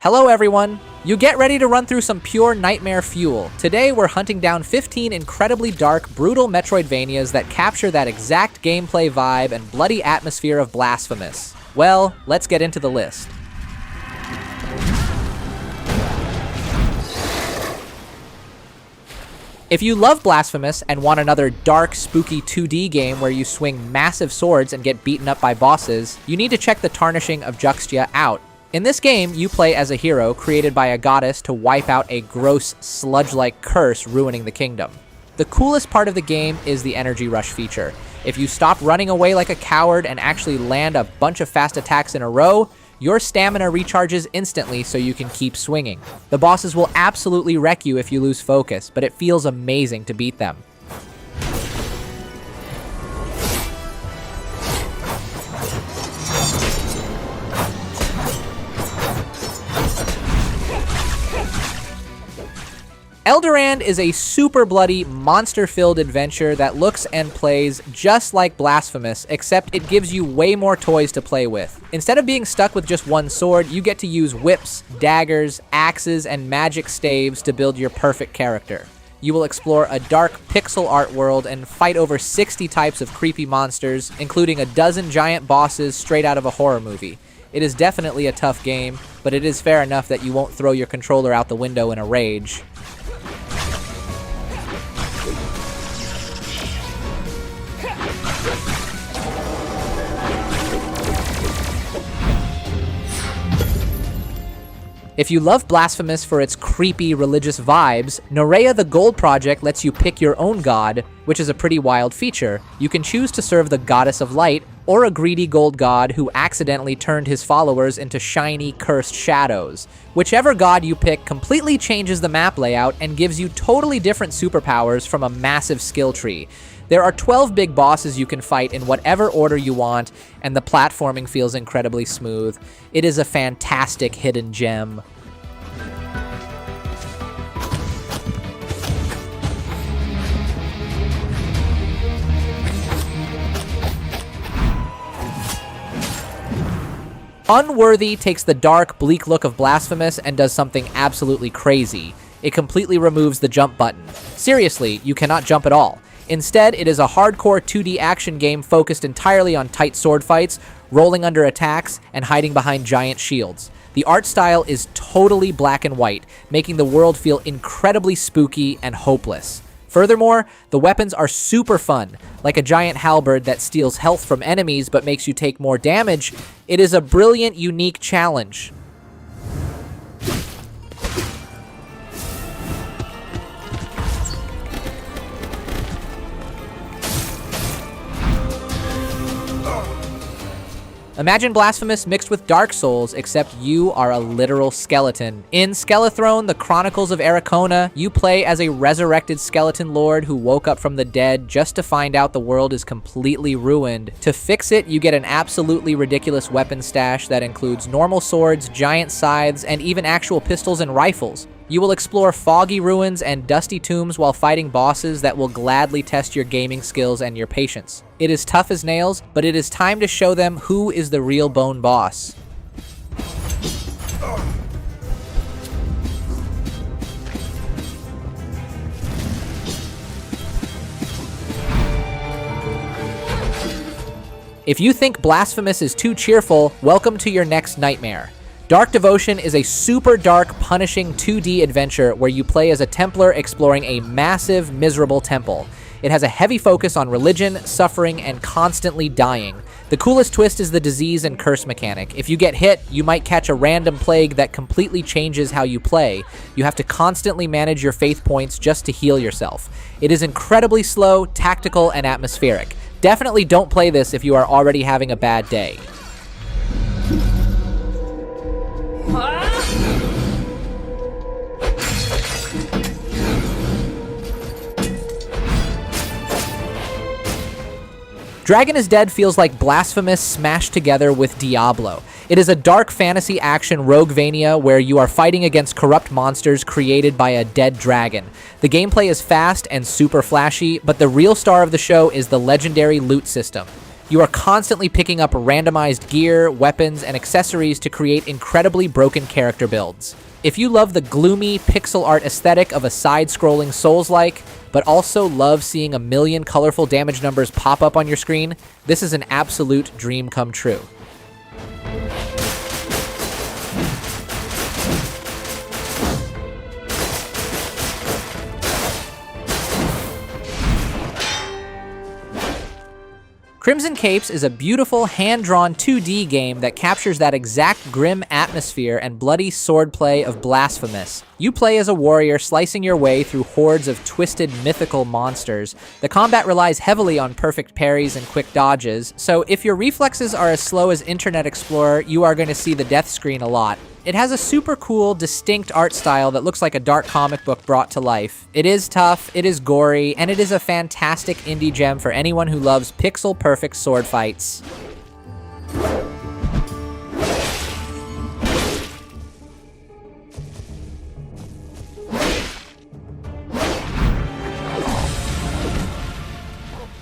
Hello everyone! You get ready to run through some pure nightmare fuel. Today we're hunting down 15 incredibly dark, brutal Metroidvanias that capture that exact gameplay vibe and bloody atmosphere of Blasphemous. Well, let's get into the list. If you love Blasphemous and want another dark, spooky 2D game where you swing massive swords and get beaten up by bosses, you need to check the Tarnishing of Juxtia out. In this game, you play as a hero created by a goddess to wipe out a gross, sludge-like curse ruining the kingdom. The coolest part of the game is the energy rush feature. If you stop running away like a coward and actually land a bunch of fast attacks in a row, your stamina recharges instantly so you can keep swinging. The bosses will absolutely wreck you if you lose focus, but it feels amazing to beat them. Elderand is a super bloody, monster-filled adventure that looks and plays just like Blasphemous, except it gives you way more toys to play with. Instead of being stuck with just one sword, you get to use whips, daggers, axes, and magic staves to build your perfect character. You will explore a dark pixel art world and fight over 60 types of creepy monsters, including a dozen giant bosses straight out of a horror movie. It is definitely a tough game, but it is fair enough that you won't throw your controller out the window in a rage. If you love Blasphemous for its creepy religious vibes, Noreya the Gold Project lets you pick your own god, which is a pretty wild feature. You can choose to serve the Goddess of Light, or a greedy gold god who accidentally turned his followers into shiny, cursed shadows. Whichever god you pick completely changes the map layout and gives you totally different superpowers from a massive skill tree. There are 12 big bosses you can fight in whatever order you want, and the platforming feels incredibly smooth. It is a fantastic hidden gem. Unworthy takes the dark, bleak look of Blasphemous and does something absolutely crazy. It completely removes the jump button. Seriously, you cannot jump at all. Instead, it is a hardcore 2D action game focused entirely on tight sword fights, rolling under attacks, and hiding behind giant shields. The art style is totally black and white, making the world feel incredibly spooky and hopeless. Furthermore, the weapons are super fun, like a giant halberd that steals health from enemies but makes you take more damage. It is a brilliant, unique challenge. Imagine Blasphemous mixed with Dark Souls, except you are a literal skeleton. In Skelethrone, the Chronicles of Ericona, you play as a resurrected skeleton lord who woke up from the dead just to find out the world is completely ruined. To fix it, you get an absolutely ridiculous weapon stash that includes normal swords, giant scythes, and even actual pistols and rifles. You will explore foggy ruins and dusty tombs while fighting bosses that will gladly test your gaming skills and your patience. It is tough as nails, but it is time to show them who is the real bone boss. If you think Blasphemous is too cheerful, welcome to your next nightmare. Dark Devotion is a super dark, punishing 2D adventure where you play as a Templar exploring a massive, miserable temple. It has a heavy focus on religion, suffering, and constantly dying. The coolest twist is the disease and curse mechanic. If you get hit, you might catch a random plague that completely changes how you play. You have to constantly manage your faith points just to heal yourself. It is incredibly slow, tactical, and atmospheric. Definitely don't play this if you are already having a bad day. Dragon is Dead feels like Blasphemous smashed together with Diablo. It is a dark fantasy action roguevania where you are fighting against corrupt monsters created by a dead dragon. The gameplay is fast and super flashy, but the real star of the show is the legendary loot system. You are constantly picking up randomized gear, weapons, and accessories to create incredibly broken character builds. If you love the gloomy pixel art aesthetic of a side-scrolling Souls-like, but also love seeing a million colorful damage numbers pop up on your screen, this is an absolute dream come true. Crimson Capes is a beautiful, hand-drawn 2D game that captures that exact grim atmosphere and bloody swordplay of Blasphemous. You play as a warrior slicing your way through hordes of twisted mythical monsters. The combat relies heavily on perfect parries and quick dodges, so if your reflexes are as slow as Internet Explorer, you are going to see the death screen a lot. It has a super cool, distinct art style that looks like a dark comic book brought to life. It is tough, it is gory, and it is a fantastic indie gem for anyone who loves pixel-perfect sword fights.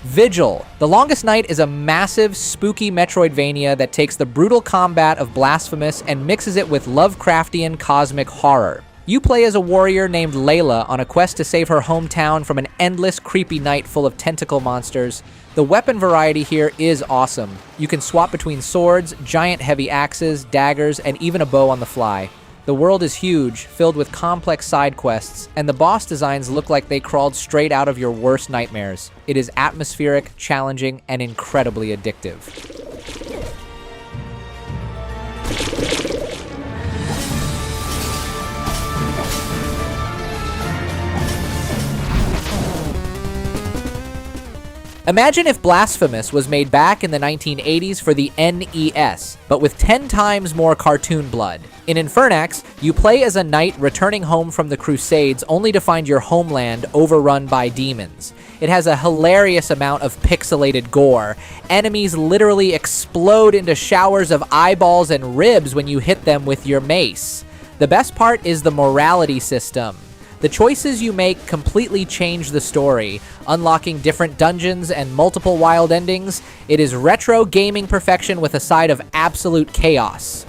Vigil. The Longest Night is a massive, spooky Metroidvania that takes the brutal combat of Blasphemous and mixes it with Lovecraftian cosmic horror. You play as a warrior named Layla on a quest to save her hometown from an endless, creepy night full of tentacle monsters. The weapon variety here is awesome. You can swap between swords, giant heavy axes, daggers, and even a bow on the fly. The world is huge, filled with complex side quests, and the boss designs look like they crawled straight out of your worst nightmares. It is atmospheric, challenging, and incredibly addictive. Imagine if Blasphemous was made back in the 1980s for the NES, but with 10 times more cartoon blood. In INFERNAX, you play as a knight returning home from the Crusades only to find your homeland overrun by demons. It has a hilarious amount of pixelated gore. Enemies literally explode into showers of eyeballs and ribs when you hit them with your mace. The best part is the morality system. The choices you make completely change the story, unlocking different dungeons and multiple wild endings. It is retro gaming perfection with a side of absolute chaos.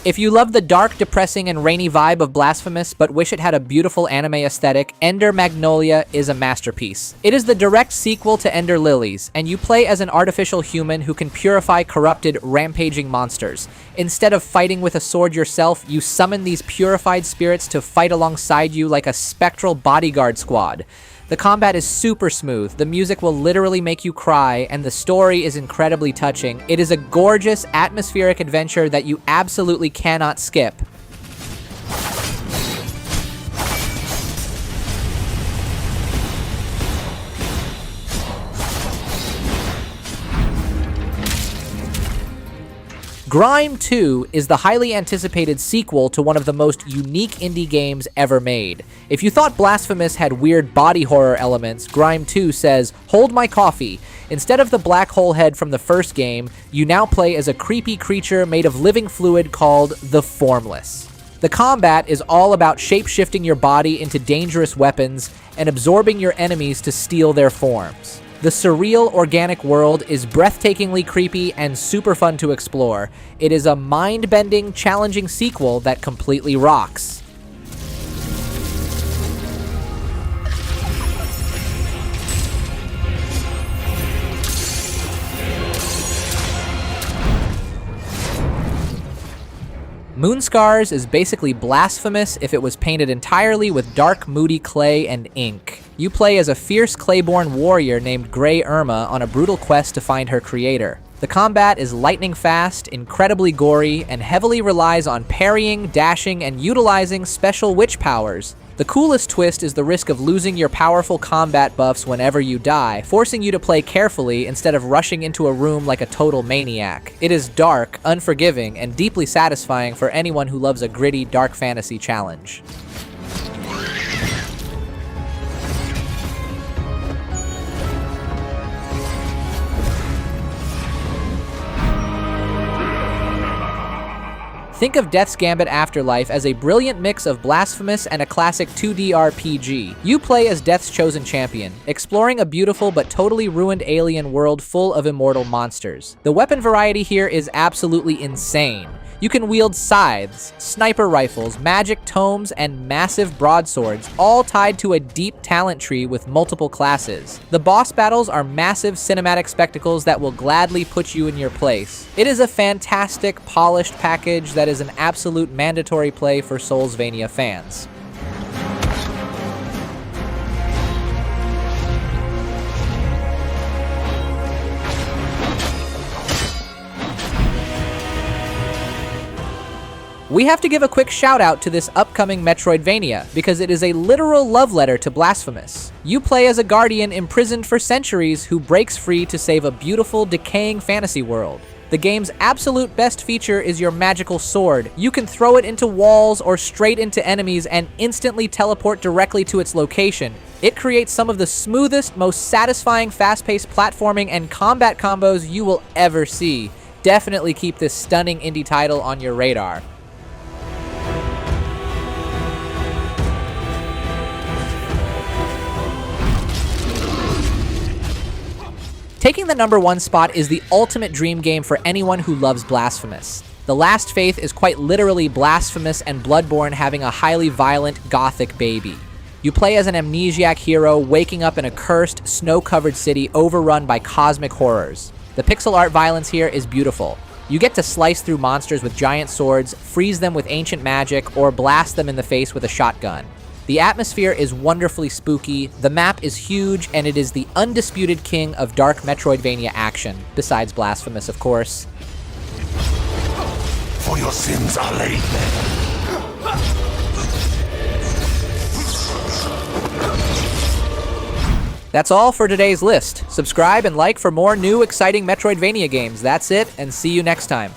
If you love the dark, depressing, and rainy vibe of Blasphemous, but wish it had a beautiful anime aesthetic, Ender Magnolia is a masterpiece. It is the direct sequel to Ender Lilies, and you play as an artificial human who can purify corrupted, rampaging monsters. Instead of fighting with a sword yourself, you summon these purified spirits to fight alongside you like a spectral bodyguard squad. The combat is super smooth, the music will literally make you cry, and the story is incredibly touching. It is a gorgeous, atmospheric adventure that you absolutely cannot skip. GRIME 2 is the highly anticipated sequel to one of the most unique indie games ever made. If you thought Blasphemous had weird body horror elements, GRIME 2 says, "Hold my coffee." Instead of the black hole head from the first game, you now play as a creepy creature made of living fluid called the Formless. The combat is all about shape-shifting your body into dangerous weapons and absorbing your enemies to steal their forms. The surreal, organic world is breathtakingly creepy and super fun to explore. It is a mind-bending, challenging sequel that completely rocks. Moonscars is basically Blasphemous if it was painted entirely with dark, moody clay and ink. You play as a fierce Clayborn warrior named Grey Irma on a brutal quest to find her creator. The combat is lightning fast, incredibly gory, and heavily relies on parrying, dashing, and utilizing special witch powers. The coolest twist is the risk of losing your powerful combat buffs whenever you die, forcing you to play carefully instead of rushing into a room like a total maniac. It is dark, unforgiving, and deeply satisfying for anyone who loves a gritty, dark fantasy challenge. Think of Death's Gambit Afterlife as a brilliant mix of Blasphemous and a classic 2D RPG. You play as Death's chosen champion, exploring a beautiful but totally ruined alien world full of immortal monsters. The weapon variety here is absolutely insane. You can wield scythes, sniper rifles, magic tomes, and massive broadswords, all tied to a deep talent tree with multiple classes. The boss battles are massive cinematic spectacles that will gladly put you in your place. It is a fantastic, polished package that is an absolute mandatory play for Soulsvania fans. We have to give a quick shout out to this upcoming Metroidvania, because it is a literal love letter to Blasphemous. You play as a guardian imprisoned for centuries who breaks free to save a beautiful, decaying fantasy world. The game's absolute best feature is your magical sword. You can throw it into walls or straight into enemies and instantly teleport directly to its location. It creates some of the smoothest, most satisfying fast-paced platforming and combat combos you will ever see. Definitely keep this stunning indie title on your radar. Taking the #1 spot is the ultimate dream game for anyone who loves Blasphemous. The Last Faith is quite literally Blasphemous and Bloodborne having a highly violent, gothic baby. You play as an amnesiac hero waking up in a cursed, snow-covered city overrun by cosmic horrors. The pixel art violence here is beautiful. You get to slice through monsters with giant swords, freeze them with ancient magic, or blast them in the face with a shotgun. The atmosphere is wonderfully spooky, the map is huge, and it is the undisputed king of dark Metroidvania action, besides Blasphemous, of course. For your sins are laid bare. That's all for today's list. Subscribe and like for more new, exciting Metroidvania games. That's it, and see you next time.